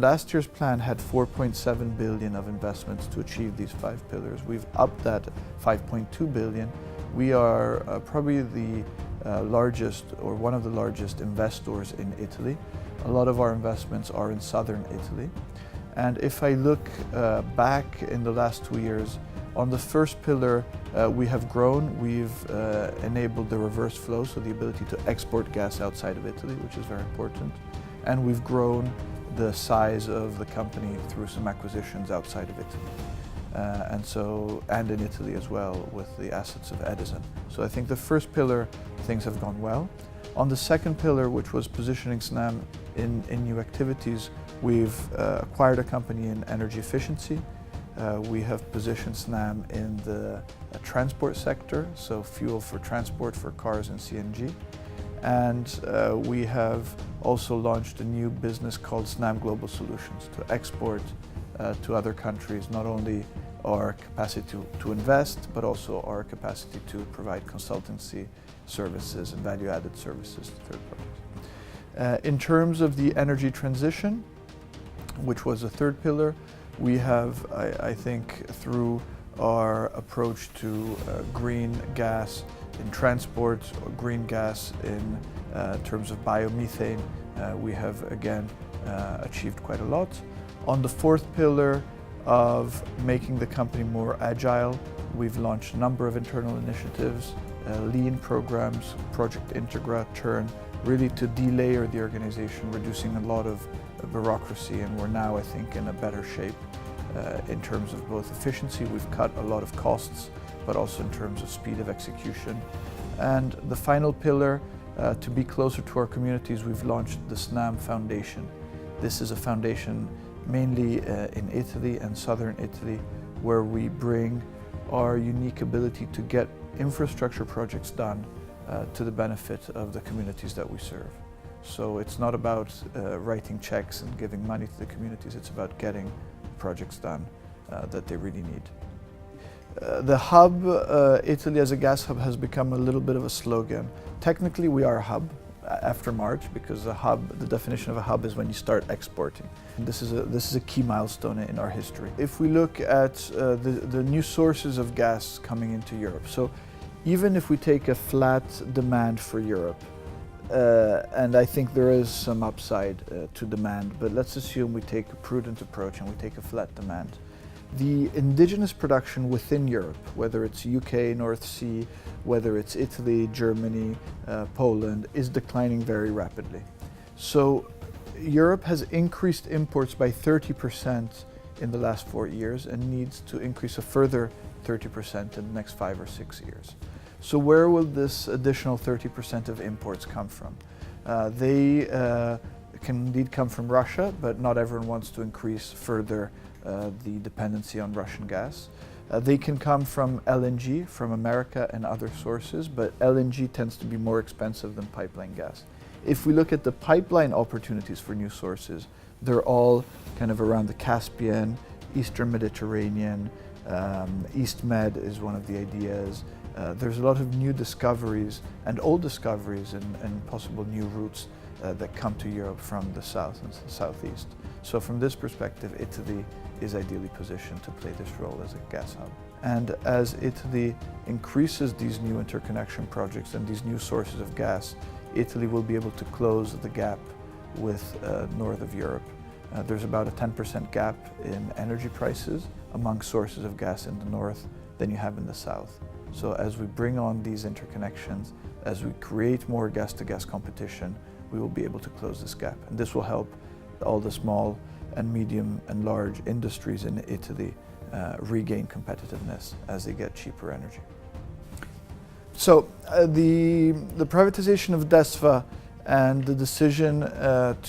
last year's plan had 4.7 billion of investments to achieve these 5 pillars. We've upped that 5.2 billion. We are probably the largest or one of the largest investors in Italy. A lot of our investments are in southern Italy. And if I look back in the last 2 years, on the first pillar, we have grown. We've enabled the reverse flow, so the ability to export gas outside of Italy, which is very important. And we've grown the size of the company through some acquisitions outside of Italy. And in Italy as well with the assets of Edison. So I think the first pillar, things have gone well. On the second pillar, which was positioning Snam in new activities, we've acquired a company in energy efficiency. We have positioned Snam in the transport sector, so fuel for transport for cars and CNG. And we have also launched a new business called Snam Global Solutions to export to other countries, not only our capacity to invest, but also our capacity to provide consultancy services and value-added services to third parties. In terms of the energy transition, which was the third pillar, we have, I think, through our approach to green gas in transport, or green gas in terms of biomethane, we have again achieved quite a lot. On the fourth pillar of making the company more agile, we've launched a number of internal initiatives, lean programs, Project Integra, Turn, really to delayer the organization, reducing a lot of bureaucracy, and we're now, I think, in a better shape in terms of both efficiency. We've cut a lot of costs, but also in terms of speed of execution. And the final pillar, to be closer to our communities, we've launched the Snam Foundation. This is a foundation mainly in Italy and southern Italy, where we bring our unique ability to get infrastructure projects done to the benefit of the communities that we serve. So it's not about writing checks and giving money to the communities, it's about getting projects done that they really need. The hub, Italy as a gas hub, has become a little bit of a slogan. Technically we are a hub after March, because a hub, the definition of a hub is when you start exporting. This is a key milestone in our history. If we look at the new sources of gas coming into Europe, so even if we take a flat demand for Europe, and I think there is some upside to demand, but let's assume we take a prudent approach and we take a flat demand. The indigenous production within Europe, whether it's UK, North Sea, whether it's Italy, Germany, Poland, is declining very rapidly. So Europe has increased imports by 30% in the last 4 years and needs to increase a further 30% in the next 5 or 6 years. So where will this additional 30% of imports come from? They can indeed come from Russia, but not everyone wants to increase further the dependency on Russian gas. They can come from LNG, from America and other sources, but LNG tends to be more expensive than pipeline gas. If we look at the pipeline opportunities for new sources, they're all kind of around the Caspian, Eastern Mediterranean, East Med is one of the ideas. There's a lot of new discoveries and old discoveries and possible new routes that come to Europe from the south and the southeast. So from this perspective, Italy is ideally positioned to play this role as a gas hub. And as Italy increases these new interconnection projects and these new sources of gas, Italy will be able to close the gap with north of Europe. There's about a 10% gap in energy prices among sources of gas in the north than you have in the south. So as we bring on these interconnections, as we create more gas-to-gas competition, we will be able to close this gap. And this will help all the small and medium and large industries in Italy regain competitiveness as they get cheaper energy. So the privatization of DESFA and the decision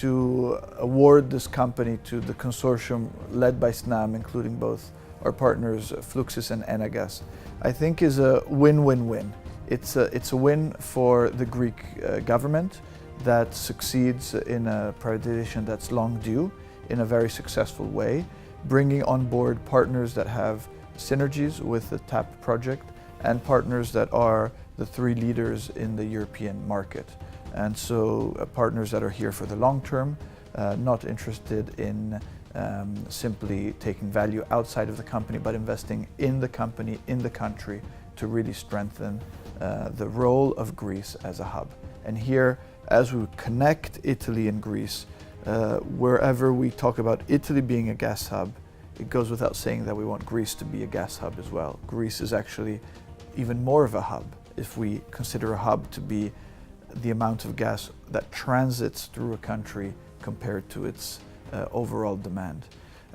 to award this company to the consortium led by Snam, including both our partners Fluxys and Enagas, I think is a win-win-win. It's a win for the Greek government that succeeds in a privatization that's long due in a very successful way, bringing on board partners that have synergies with the TAP project and partners that are the 3 leaders in the European market. And so partners that are here for the long term, not interested in simply taking value outside of the company, but investing in the company, in the country, to really strengthen the role of Greece as a hub. And here, as we connect Italy and Greece, wherever we talk about Italy being a gas hub, it goes without saying that we want Greece to be a gas hub as well. Greece is actually even more of a hub if we consider a hub to be the amount of gas that transits through a country compared to its overall demand.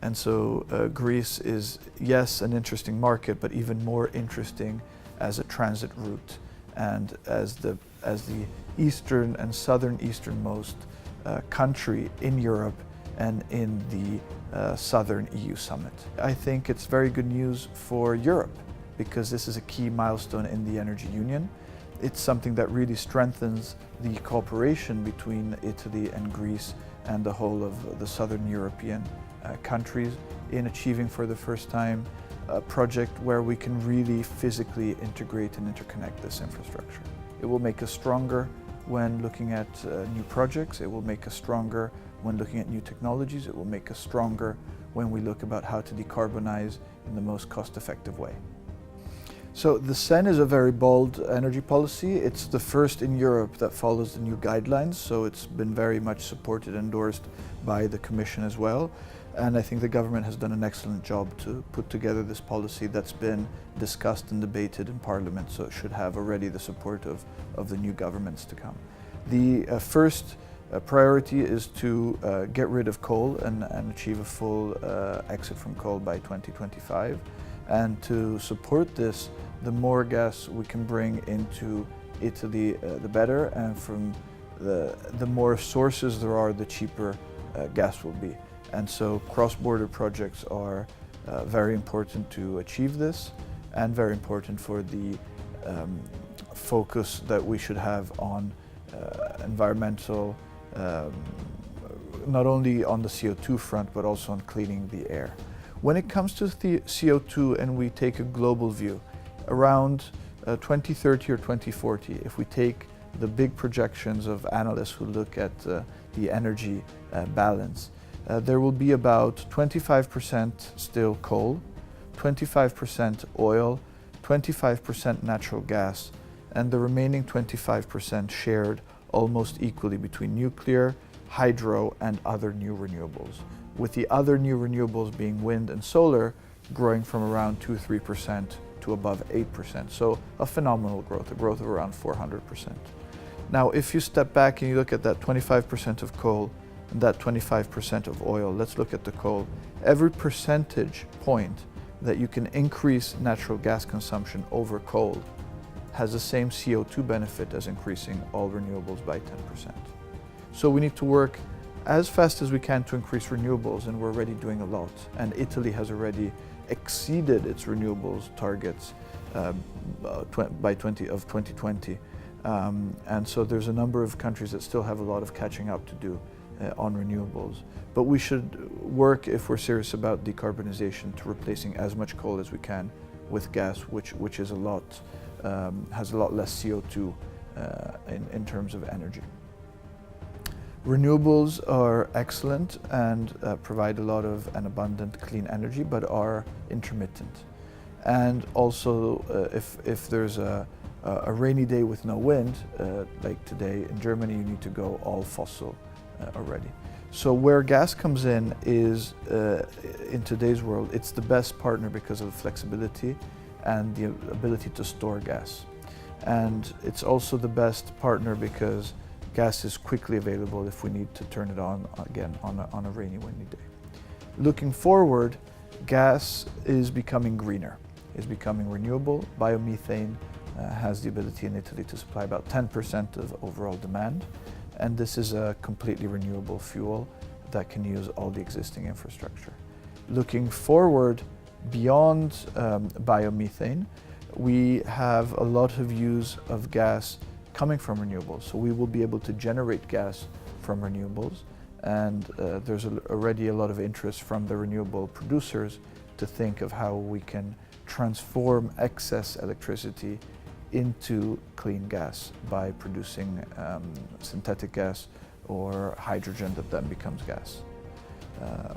And so Greece is, yes, an interesting market, but even more interesting as a transit route and as the eastern and southern easternmost country in Europe and in the Southern EU Summit. I think it's very good news for Europe because this is a key milestone in the energy union. It's something that really strengthens the cooperation between Italy and Greece and the whole of the Southern European countries in achieving for the first time a project where we can really physically integrate and interconnect this infrastructure. It will make us stronger when looking at new projects. It will make us stronger when looking at new technologies. It will make us stronger when we look about how to decarbonize in the most cost-effective way. So the SEN is a very bold energy policy. It's the first in Europe that follows the new guidelines, so it's been very much supported and endorsed by the Commission as well. And I think the government has done an excellent job to put together this policy that's been discussed and debated in Parliament, so it should have already the support of the new governments to come. The first priority is to get rid of coal and achieve a full exit from coal by 2025. And to support this, the more gas we can bring into Italy, the better. And from the more sources there are, the cheaper gas will be. And so cross-border projects are very important to achieve this, and very important for the focus that we should have on environmental, not only on the CO2 front, but also on cleaning the air. When it comes to the CO2 and we take a global view, around 2030 or 2040, if we take the big projections of analysts who look at the energy balance, there will be about 25% still coal, 25% oil, 25% natural gas, and the remaining 25% shared almost equally between nuclear, hydro, and other new renewables, with the other new renewables being wind and solar growing from around 2-3% to above 8%. So a phenomenal growth, a growth of around 400%. Now, if you step back and you look at that 25% of coal and that 25% of oil, let's look at the coal. Every percentage point that you can increase natural gas consumption over coal has the same CO2 benefit as increasing all renewables by 10%. So we need to work as fast as we can to increase renewables, and we're already doing a lot. And Italy has already exceeded its renewables targets by 2020. And so there's a number of countries that still have a lot of catching up to do on renewables. But we should work, if we're serious about decarbonization, to replacing as much coal as we can with gas, which is a lot, has a lot less CO2 in terms of energy. Renewables are excellent and provide a lot of and abundant clean energy, but are intermittent. And also, if there's a rainy day with no wind, like today in Germany, you need to go all fossil already. So where gas comes in is, in today's world, it's the best partner because of the flexibility and the ability to store gas. And it's also the best partner because gas is quickly available if we need to turn it on again on a rainy, windy day. Looking forward, gas is becoming greener, is becoming renewable. Biomethane has the ability in Italy to supply about 10% of overall demand. And this is a completely renewable fuel that can use all the existing infrastructure. Looking forward, beyond biomethane, we have a lot of use of gas coming from renewables. So we will be able to generate gas from renewables, and there's already a lot of interest from the renewable producers to think of how we can transform excess electricity into clean gas by producing synthetic gas or hydrogen that then becomes gas.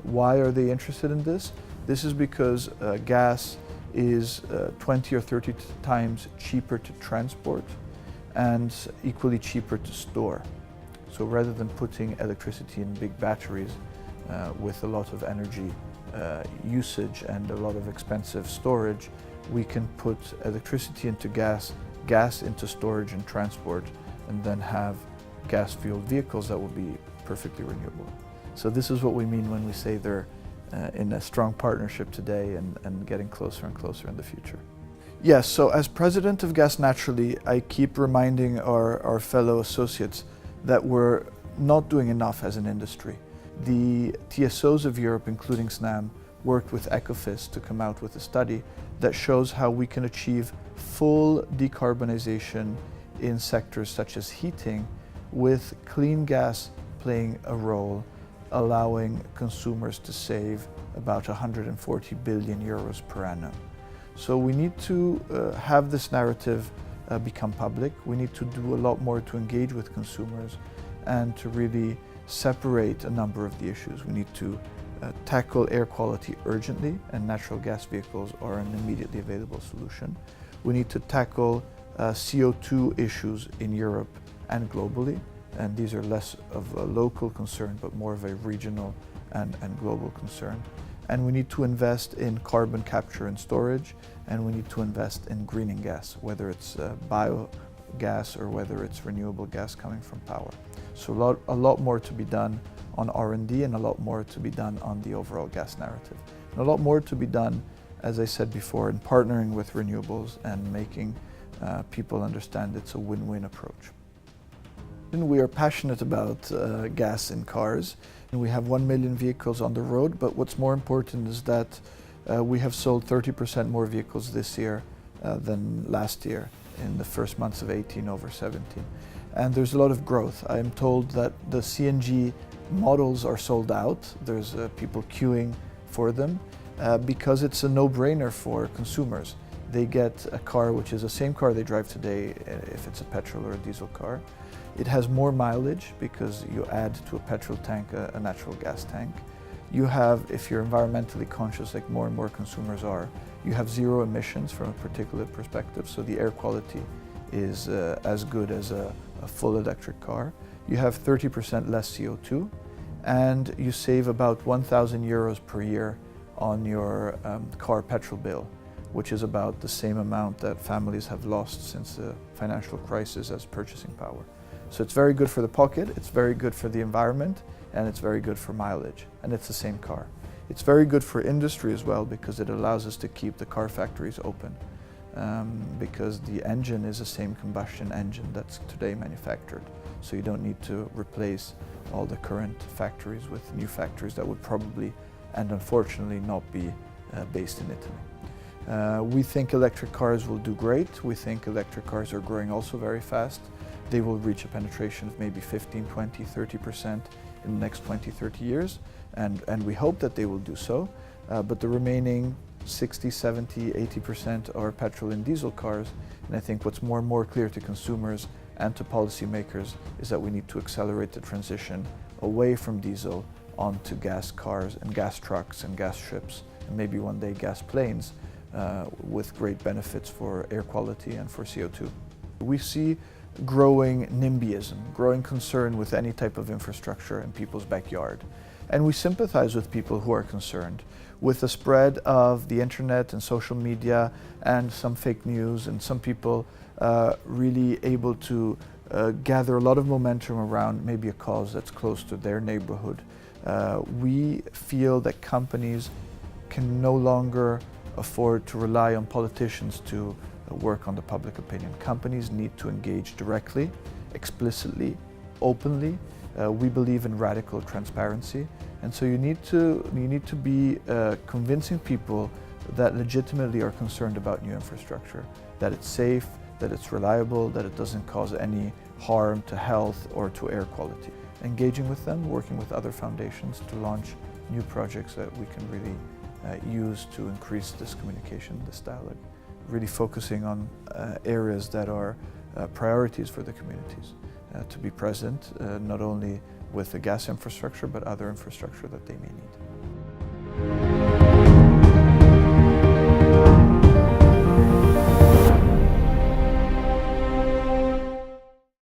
Why are they interested in this? This is because gas is 20 or 30 times cheaper to transport and equally cheaper to store. So rather than putting electricity in big batteries with a lot of energy usage and a lot of expensive storage, we can put electricity into gas, gas into storage and transport, and then have gas-fueled vehicles that will be perfectly renewable. So this is what we mean when we say they're in a strong partnership today and getting closer and closer in the future. Yes, so as president of GasNaturally, I keep reminding our fellow associates that we're not doing enough as an industry. The TSOs of Europe, including Snam, worked with Ecofis to come out with a study that shows how we can achieve full decarbonization in sectors such as heating, with clean gas playing a role, allowing consumers to save about 140 billion euros per annum. So we need to have this narrative become public. We need to do a lot more to engage with consumers and to really separate a number of the issues. We need to tackle air quality urgently, and natural gas vehicles are an immediately available solution. We need to tackle CO2 issues in Europe and globally, and these are less of a local concern but more of a regional and global concern. And we need to invest in carbon capture and storage, and we need to invest in greening gas, whether it's biogas or whether it's renewable gas coming from power. So a lot more to be done on R&D and a lot more to be done on the overall gas narrative. And a lot more to be done, as I said before, in partnering with renewables and making people understand it's a win-win approach. And we are passionate about gas in cars. And we have 1 million vehicles on the road, but what's more important is that we have sold 30% more vehicles this year than last year in the first months of 18 over 17. And there's a lot of growth. I'm told that the CNG models are sold out. There's people queuing for them because it's a no-brainer for consumers. They get a car which is the same car they drive today if it's a petrol or a diesel car. It has more mileage because you add to a petrol tank a natural gas tank. You have, if you're environmentally conscious, like more and more consumers are, you have zero emissions from a particular perspective, so the air quality is as good as a full electric car. You have 30% less CO2, and you save about 1,000 euros per year on your car petrol bill, which is about the same amount that families have lost since the financial crisis as purchasing power. So it's very good for the pocket, it's very good for the environment, and it's very good for mileage, and it's the same car. It's very good for industry as well because it allows us to keep the car factories open because the engine is the same combustion engine that's today manufactured. So you don't need to replace all the current factories with new factories that would probably and unfortunately not be based in Italy. We think electric cars will do great. We think electric cars are growing also very fast. They will reach a penetration of maybe 15, 20, 30% in the next 20, 30 years, and we hope that they will do so. But the remaining 60, 70, 80% are petrol and diesel cars, and I think what's more and more clear to consumers and to policymakers is that we need to accelerate the transition away from diesel onto gas cars and gas trucks and gas ships, and maybe one day gas planes with great benefits for air quality and for CO2. We see growing NIMBYism, growing concern with any type of infrastructure in people's backyard. And we sympathize with people who are concerned with the spread of the internet and social media and some fake news and some people really able to gather a lot of momentum around maybe a cause that's close to their neighborhood. We feel that companies can no longer afford to rely on politicians to work on the public opinion. Companies need to engage directly, explicitly, openly. We believe in radical transparency, and so you need to be convincing people that legitimately are concerned about new infrastructure, that it's safe, that it's reliable, that it doesn't cause any harm to health or to air quality. Engaging with them, working with other foundations to launch new projects that we can really use to increase this communication, this dialogue. Really focusing on areas that are priorities for the communities to be present, not only with the gas infrastructure, but other infrastructure that they may need.